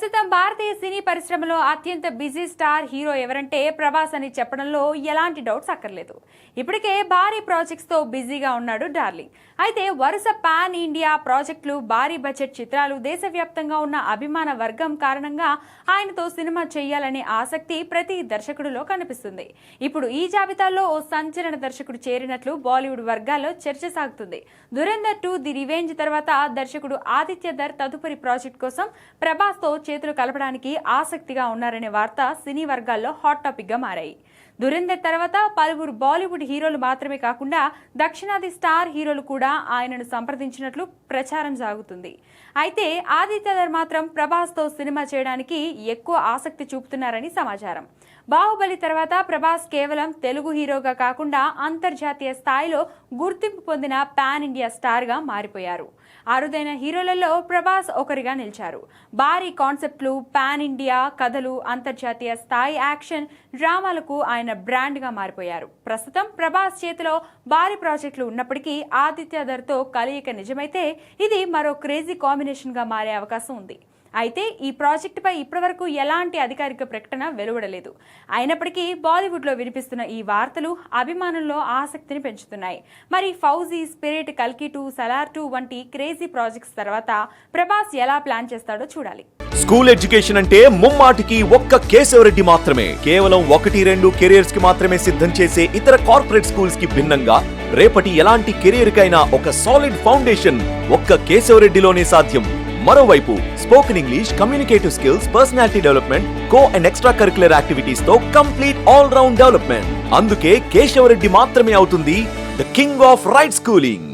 ప్రస్తుతం భారతీయ సినీ పరిశ్రమలో అత్యంత బిజీ స్టార్ హీరో ఎవరంటే ప్రభాస్ అని చెప్పడంలో ఎలాంటి డౌట్స్ అక్కర్లేదు. ఇప్పటికే భారీ ప్రాజెక్ట్స్ తో బిజీగా ఉన్నాడు డార్లింగ్. అయితే వరుస పాన్ ఇండియా ప్రాజెక్టులు, భారీ బడ్జెట్ చిత్రాలు, దేశవ్యాప్తంగా ఉన్న అభిమాన వర్గం కారణంగా ఆయనతో సినిమా చేయాలనే ఆసక్తి ప్రతి దర్శకుడిలో కనిపిస్తుంది. ఇప్పుడు ఈ జాబితాలో ఓ సంచలన దర్శకుడు చేరినట్లు బాలీవుడ్ వర్గాల్లో చర్చ సాగుతుంది. దురంధర్ 2 ది రివెంజ్ తర్వాత దర్శకుడు ఆదిత్య ధర్ తదుపరి ప్రాజెక్ట్ కోసం ప్రభాస్ తో చేతులు కలపడానికి ఆసక్తిగా ఉన్నారనే వార్త సినీ వర్గాల్లో హాట్ టాపిక్ గా మారాయి. దురంధర్ తర్వాత పలువురు బాలీవుడ్ హీరోలు మాత్రమే కాకుండా దక్షిణాది స్టార్ హీరోలు కూడా ఆయనను సంప్రదించినట్లు ప్రచారం సాగుతుంది. అయితే ఆదిత్య ధర్ మాత్రం ప్రభాస్ తో సినిమా చేయడానికి ఎక్కువ ఆసక్తి చూపుతున్నారని సమాచారం. బాహుబలి తర్వాత ప్రభాస్ కేవలం తెలుగు హీరోగా కాకుండా అంతర్జాతీయ స్థాయిలో గుర్తింపు పొందిన పాన్ ఇండియా స్టార్ గా మారిపోయారు. అరుదైన హీరోలలో ప్రభాస్ ఒకరిగా నిలిచారు. భారీ కాన్సెప్ట్లు, పాన్ ఇండియా కథలు, అంతర్జాతీయ స్థాయి యాక్షన్ డ్రామాలకు ఆయన బ్రాండ్ గా మారిపోయారు. ప్రస్తుతం ప్రభాస్ చేతిలో భారీ ప్రాజెక్టులు ఉన్నప్పటికీ ఆదిత్య ధర్ తో కలయిక నిజమైతే ఇది మరో క్రేజీ కాంబినేషన్ గా మారే అవకాశం ఉంది. అయితే ఈ ప్రాజెక్టుపై ఇప్పటివరకు ఎలాంటి అధికారిక ప్రకటన వెలువడలేదు. అయినప్పటికీ బాలీవుడ్లో వినిపిస్తున్న ఈ వార్తలు అభిమానుల్లో ఆసక్తిని పెంచుతున్నాయి. మరి ఫౌజీ, స్పిరిట్, కల్కి 2, సలార్ 2 వంటి క్రేజీ ప్రాజెక్ట్స్ తర్వాత ప్రభాస్ ఎలా ప్లాన్ చేస్తాడో చూడాలి. స్కూల్ ఎడ్యుకేషన్ అంటే ముమ్మాటికి ఒక్క కేశవరెడ్డి మాత్రమే. కేవలం 1-2 కెరియర్స్ కి మాత్రమే సిద్ధం చేసే ఇతర కార్పొరేట్ స్కూల్స్ కి భిన్నంగా రేపటి ఎలాంటి కెరియర్ కైనా ఒక సాలిడ్ ఫౌండేషన్ ఒక్క కేశవరెడ్డిలోనే సాధ్యం. మరోవైపు spoken English, communicative skills, personality development, co and extra curricular activities తో కంప్లీట్ ఆల్ రౌండ్ డెవలప్మెంట్. అందుకే కేశవరెడ్డి మాత్రమే అవుతుంది the king of right schooling.